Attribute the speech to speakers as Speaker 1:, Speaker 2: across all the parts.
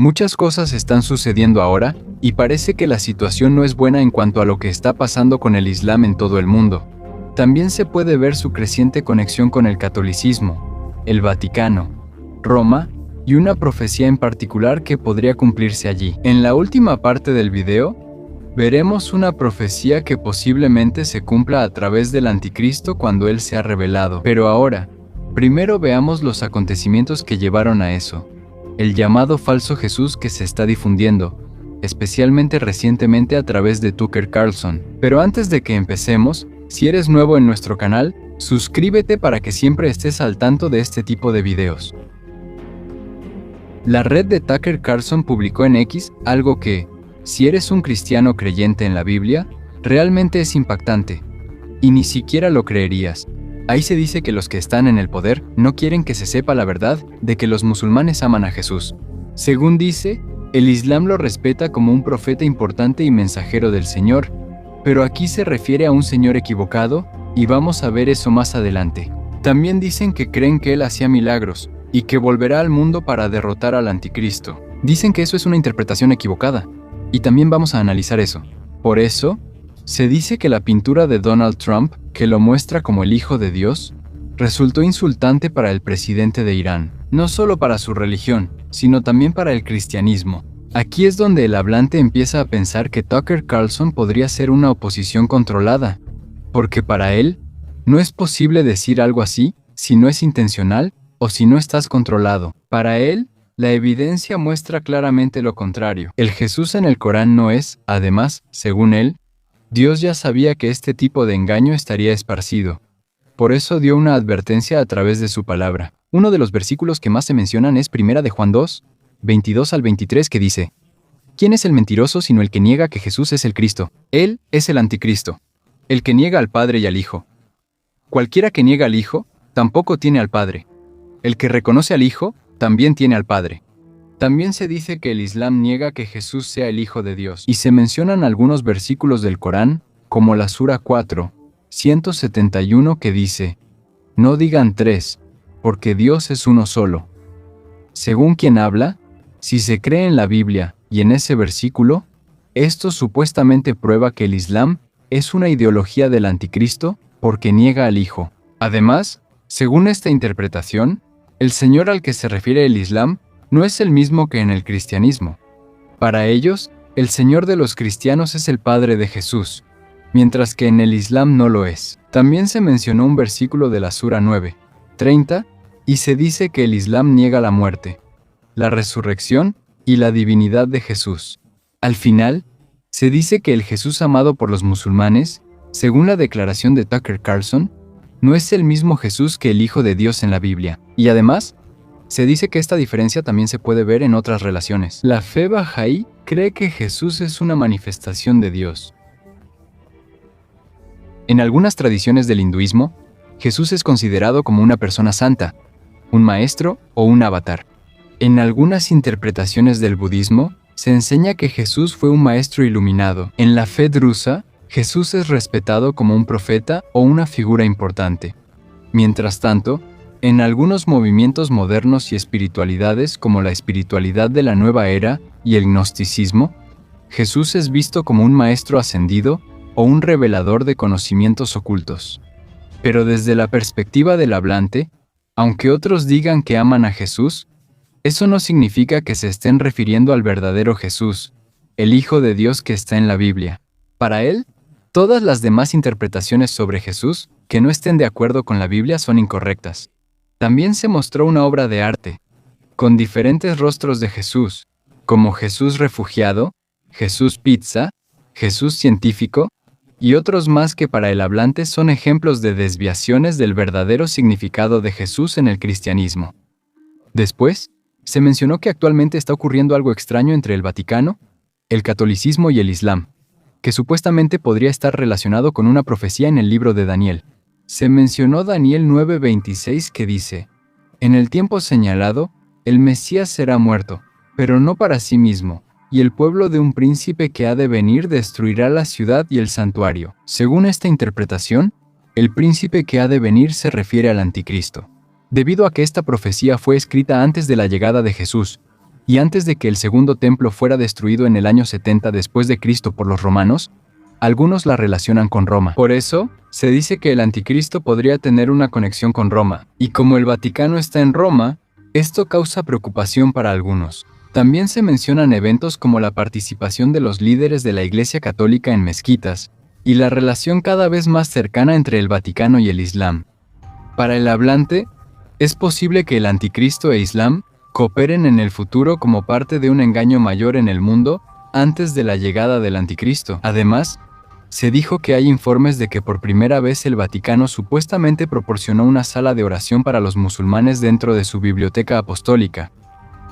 Speaker 1: Muchas cosas están sucediendo ahora, y parece que la situación no es buena en cuanto a lo que está pasando con el Islam en todo el mundo. También se puede ver su creciente conexión con el catolicismo, el Vaticano, Roma, y una profecía en particular que podría cumplirse allí. En la última parte del video, veremos una profecía que posiblemente se cumpla a través del anticristo cuando él sea revelado. Pero ahora, primero veamos los acontecimientos que llevaron a eso. El llamado falso Jesús que se está difundiendo, especialmente recientemente a través de Tucker Carlson. Pero antes de que empecemos, si eres nuevo en nuestro canal, suscríbete para que siempre estés al tanto de este tipo de videos. La red de Tucker Carlson publicó en X algo que, si eres un cristiano creyente en la Biblia, realmente es impactante, y ni siquiera lo creerías. Ahí se dice que los que están en el poder no quieren que se sepa la verdad de que los musulmanes aman a Jesús. Según dice, el Islam lo respeta como un profeta importante y mensajero del Señor, pero aquí se refiere a un Señor equivocado, y vamos a ver eso más adelante. También dicen que creen que Él hacía milagros, y que volverá al mundo para derrotar al anticristo. Dicen que eso es una interpretación equivocada, y también vamos a analizar eso. Por eso, se dice que la pintura de Donald Trump, que lo muestra como el Hijo de Dios, resultó insultante para el presidente de Irán, no solo para su religión, sino también para el cristianismo. Aquí es donde el hablante empieza a pensar que Tucker Carlson podría ser una oposición controlada, porque para él, no es posible decir algo así si no es intencional o si no estás controlado. Para él, la evidencia muestra claramente lo contrario. El Jesús en el Corán no es, además, según él, Dios ya sabía que este tipo de engaño estaría esparcido. Por eso dio una advertencia a través de su palabra. Uno de los versículos que más se mencionan es 1 de Juan 2, 22 al 23, que dice: ¿Quién es el mentiroso sino el que niega que Jesús es el Cristo? Él es el anticristo, el que niega al Padre y al Hijo. Cualquiera que niega al Hijo, tampoco tiene al Padre. El que reconoce al Hijo, también tiene al Padre. También se dice que el Islam niega que Jesús sea el Hijo de Dios, y se mencionan algunos versículos del Corán, como la Sura 4, 171, que dice: No digan tres, porque Dios es uno solo. Según quien habla, si se cree en la Biblia y en ese versículo, esto supuestamente prueba que el Islam es una ideología del anticristo porque niega al Hijo. Además, según esta interpretación, el Señor al que se refiere el Islam no es el mismo que en el cristianismo. Para ellos, el Señor de los cristianos es el Padre de Jesús, mientras que en el Islam no lo es. También se mencionó un versículo de la Sura 9, 30, y se dice que el Islam niega la muerte, la resurrección y la divinidad de Jesús. Al final, se dice que el Jesús amado por los musulmanes, según la declaración de Tucker Carlson, no es el mismo Jesús que el Hijo de Dios en la Biblia. Y además, se dice que esta diferencia también se puede ver en otras relaciones. La fe bahá'í cree que Jesús es una manifestación de Dios. En algunas tradiciones del hinduismo, Jesús es considerado como una persona santa, un maestro o un avatar. En algunas interpretaciones del budismo, se enseña que Jesús fue un maestro iluminado. En la fe drusa, Jesús es respetado como un profeta o una figura importante. Mientras tanto, en algunos movimientos modernos y espiritualidades como la espiritualidad de la nueva era y el gnosticismo, Jesús es visto como un maestro ascendido o un revelador de conocimientos ocultos. Pero desde la perspectiva del hablante, aunque otros digan que aman a Jesús, eso no significa que se estén refiriendo al verdadero Jesús, el Hijo de Dios que está en la Biblia. Para él, todas las demás interpretaciones sobre Jesús que no estén de acuerdo con la Biblia son incorrectas. También se mostró una obra de arte, con diferentes rostros de Jesús, como Jesús refugiado, Jesús pizza, Jesús científico, y otros más que para el hablante son ejemplos de desviaciones del verdadero significado de Jesús en el cristianismo. Después, se mencionó que actualmente está ocurriendo algo extraño entre el Vaticano, el catolicismo y el Islam, que supuestamente podría estar relacionado con una profecía en el libro de Daniel. Se mencionó Daniel 9:26 que dice: En el tiempo señalado, el Mesías será muerto, pero no para sí mismo, y el pueblo de un príncipe que ha de venir destruirá la ciudad y el santuario. Según esta interpretación, el príncipe que ha de venir se refiere al anticristo, debido a que esta profecía fue escrita antes de la llegada de Jesús, y antes de que el segundo templo fuera destruido en el año 70 después de Cristo por los romanos, algunos la relacionan con Roma. Por eso, se dice que el anticristo podría tener una conexión con Roma, y como el Vaticano está en Roma, esto causa preocupación para algunos. También se mencionan eventos como la participación de los líderes de la Iglesia Católica en mezquitas, y la relación cada vez más cercana entre el Vaticano y el Islam. Para el hablante, es posible que el anticristo e Islam cooperen en el futuro como parte de un engaño mayor en el mundo antes de la llegada del anticristo. Además, se dijo que hay informes de que por primera vez el Vaticano supuestamente proporcionó una sala de oración para los musulmanes dentro de su biblioteca apostólica.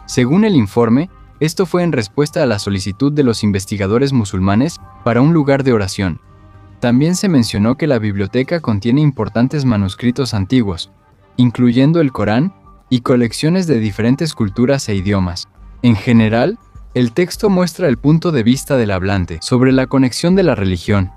Speaker 1: Según el informe, esto fue en respuesta a la solicitud de los investigadores musulmanes para un lugar de oración. También se mencionó que la biblioteca contiene importantes manuscritos antiguos, incluyendo el Corán y colecciones de diferentes culturas e idiomas. En general, el texto muestra el punto de vista del hablante sobre la conexión de la religión,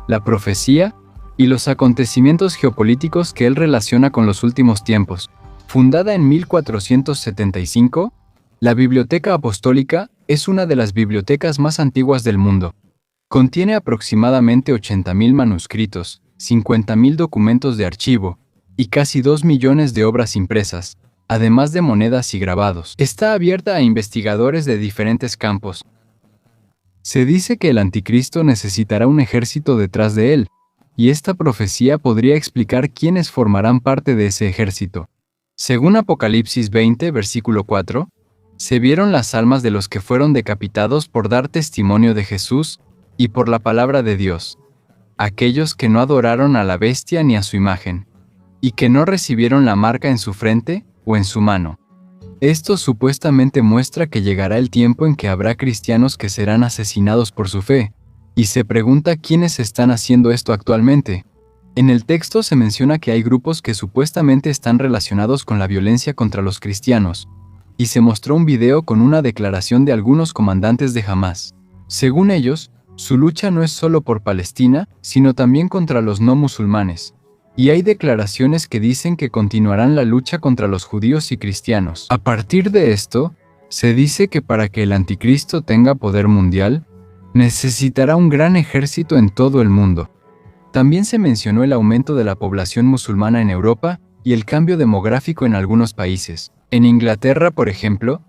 Speaker 1: la profecía y los acontecimientos geopolíticos que él relaciona con los últimos tiempos. Fundada en 1475, la Biblioteca Apostólica es una de las bibliotecas más antiguas del mundo. Contiene aproximadamente 80.000 manuscritos, 50.000 documentos de archivo y casi 2 millones de obras impresas, además de monedas y grabados. Está abierta a investigadores de diferentes campos. Se dice que el anticristo necesitará un ejército detrás de él, y esta profecía podría explicar quiénes formarán parte de ese ejército. Según Apocalipsis 20, versículo 4, se vieron las almas de los que fueron decapitados por dar testimonio de Jesús y por la palabra de Dios, aquellos que no adoraron a la bestia ni a su imagen, y que no recibieron la marca en su frente o en su mano. Esto supuestamente muestra que llegará el tiempo en que habrá cristianos que serán asesinados por su fe, y se pregunta quiénes están haciendo esto actualmente. En el texto se menciona que hay grupos que supuestamente están relacionados con la violencia contra los cristianos, y se mostró un video con una declaración de algunos comandantes de Hamás. Según ellos, su lucha no es solo por Palestina, sino también contra los no musulmanes. Y hay declaraciones que dicen que continuarán la lucha contra los judíos y cristianos. A partir de esto, se dice que para que el anticristo tenga poder mundial, necesitará un gran ejército en todo el mundo. También se mencionó el aumento de la población musulmana en Europa y el cambio demográfico en algunos países. En Inglaterra, por ejemplo,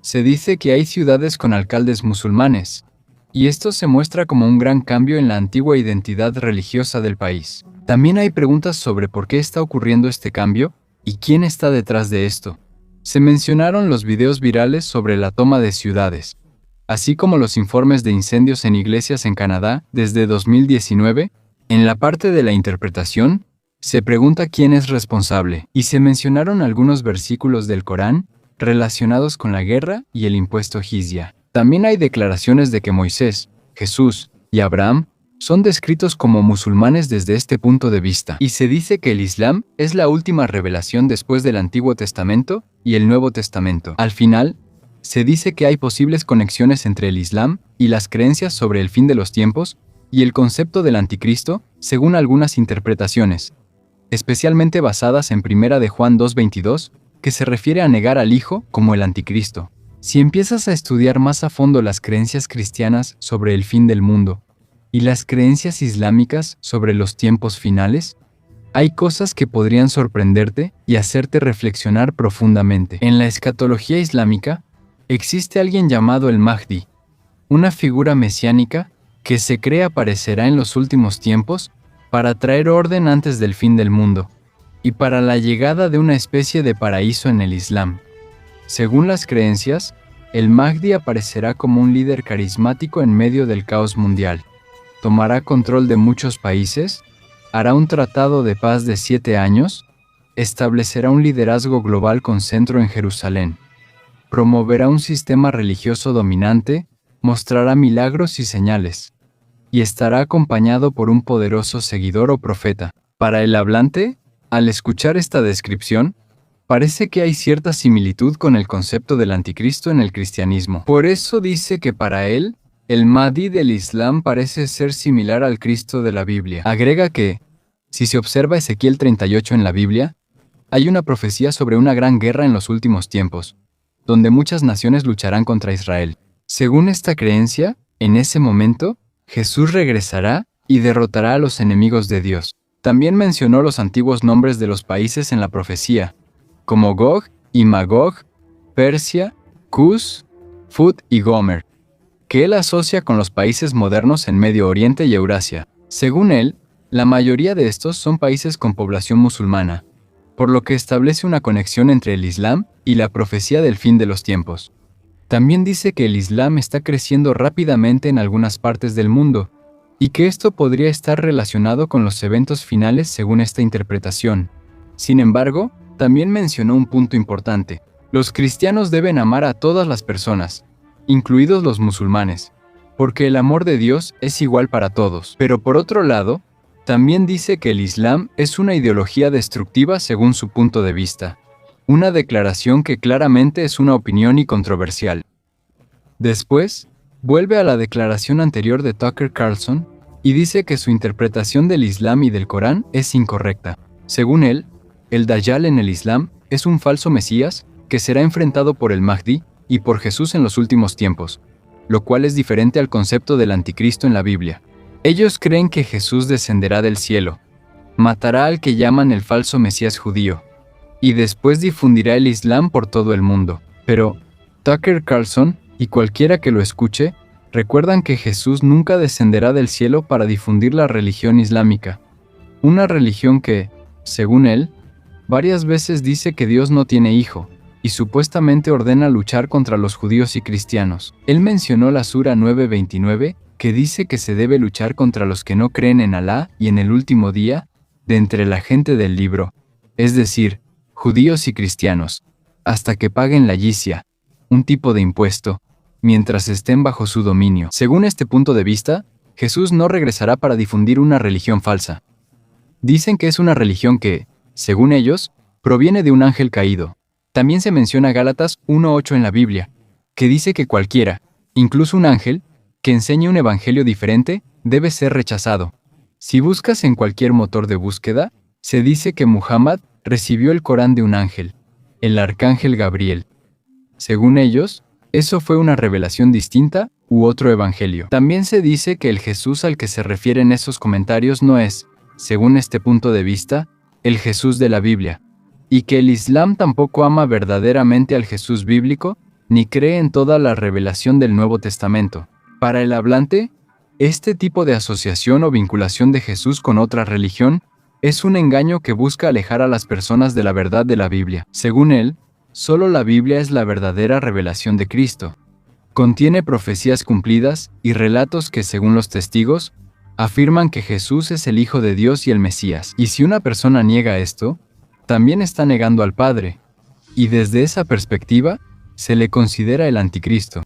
Speaker 1: se dice que hay ciudades con alcaldes musulmanes, y esto se muestra como un gran cambio en la antigua identidad religiosa del país. También hay preguntas sobre por qué está ocurriendo este cambio y quién está detrás de esto. Se mencionaron los videos virales sobre la toma de ciudades, así como los informes de incendios en iglesias en Canadá desde 2019. En la parte de la interpretación, se pregunta quién es responsable, y se mencionaron algunos versículos del Corán relacionados con la guerra y el impuesto jizya. También hay declaraciones de que Moisés, Jesús y Abraham son descritos como musulmanes desde este punto de vista, y se dice que el Islam es la última revelación después del Antiguo Testamento y el Nuevo Testamento. Al final, se dice que hay posibles conexiones entre el Islam y las creencias sobre el fin de los tiempos y el concepto del anticristo, según algunas interpretaciones, especialmente basadas en 1 de Juan 2:22, que se refiere a negar al Hijo como el anticristo. Si empiezas a estudiar más a fondo las creencias cristianas sobre el fin del mundo y las creencias islámicas sobre los tiempos finales, hay cosas que podrían sorprenderte y hacerte reflexionar profundamente. En la escatología islámica, existe alguien llamado el Mahdi, una figura mesiánica que se cree aparecerá en los últimos tiempos para traer orden antes del fin del mundo y para la llegada de una especie de paraíso en el Islam. Según las creencias, el Mahdi aparecerá como un líder carismático en medio del caos mundial. Tomará control de muchos países, hará un tratado de paz de 7 años, establecerá un liderazgo global con centro en Jerusalén, promoverá un sistema religioso dominante, mostrará milagros y señales, y estará acompañado por un poderoso seguidor o profeta. Para el hablante, al escuchar esta descripción, parece que hay cierta similitud con el concepto del anticristo en el cristianismo. Por eso dice que para él, el Mahdi del Islam parece ser similar al Cristo de la Biblia. Agrega que, si se observa Ezequiel 38 en la Biblia, hay una profecía sobre una gran guerra en los últimos tiempos, donde muchas naciones lucharán contra Israel. Según esta creencia, en ese momento, Jesús regresará y derrotará a los enemigos de Dios. También mencionó los antiguos nombres de los países en la profecía, como Gog y Magog, Persia, Cus, Fut y Gomer, que él asocia con los países modernos en Medio Oriente y Eurasia. Según él, la mayoría de estos son países con población musulmana, por lo que establece una conexión entre el Islam y la profecía del fin de los tiempos. También dice que el Islam está creciendo rápidamente en algunas partes del mundo, y que esto podría estar relacionado con los eventos finales según esta interpretación. Sin embargo, también mencionó un punto importante. Los cristianos deben amar a todas las personas, incluidos los musulmanes, porque el amor de Dios es igual para todos. Pero por otro lado, también dice que el Islam es una ideología destructiva según su punto de vista, una declaración que claramente es una opinión y controversial. Después, vuelve a la declaración anterior de Tucker Carlson y dice que su interpretación del Islam y del Corán es incorrecta. Según él, el Dajjal en el Islam es un falso Mesías que será enfrentado por el Mahdi y por Jesús en los últimos tiempos, lo cual es diferente al concepto del anticristo en la Biblia. Ellos creen que Jesús descenderá del cielo, matará al que llaman el falso Mesías judío, y después difundirá el Islam por todo el mundo. Pero Tucker Carlson y cualquiera que lo escuche recuerdan que Jesús nunca descenderá del cielo para difundir la religión islámica, una religión que, según él, varias veces dice que Dios no tiene hijo, y supuestamente ordena luchar contra los judíos y cristianos. Él mencionó la Sura 9:29, que dice que se debe luchar contra los que no creen en Alá y en el último día, de entre la gente del libro, es decir, judíos y cristianos, hasta que paguen la yizia, un tipo de impuesto, mientras estén bajo su dominio. Según este punto de vista, Jesús no regresará para difundir una religión falsa. Dicen que es una religión que, según ellos, proviene de un ángel caído. También se menciona Gálatas 1:8 en la Biblia, que dice que cualquiera, incluso un ángel, que enseñe un evangelio diferente, debe ser rechazado. Si buscas en cualquier motor de búsqueda, se dice que Muhammad recibió el Corán de un ángel, el arcángel Gabriel. Según ellos, eso fue una revelación distinta u otro evangelio. También se dice que el Jesús al que se refieren esos comentarios no es, según este punto de vista, el Jesús de la Biblia, y que el Islam tampoco ama verdaderamente al Jesús bíblico, ni cree en toda la revelación del Nuevo Testamento. Para el hablante, este tipo de asociación o vinculación de Jesús con otra religión es un engaño que busca alejar a las personas de la verdad de la Biblia. Según él, solo la Biblia es la verdadera revelación de Cristo. Contiene profecías cumplidas y relatos que, según los testigos, afirman que Jesús es el Hijo de Dios y el Mesías. Y si una persona niega esto, también está negando al Padre, y desde esa perspectiva, se le considera el anticristo.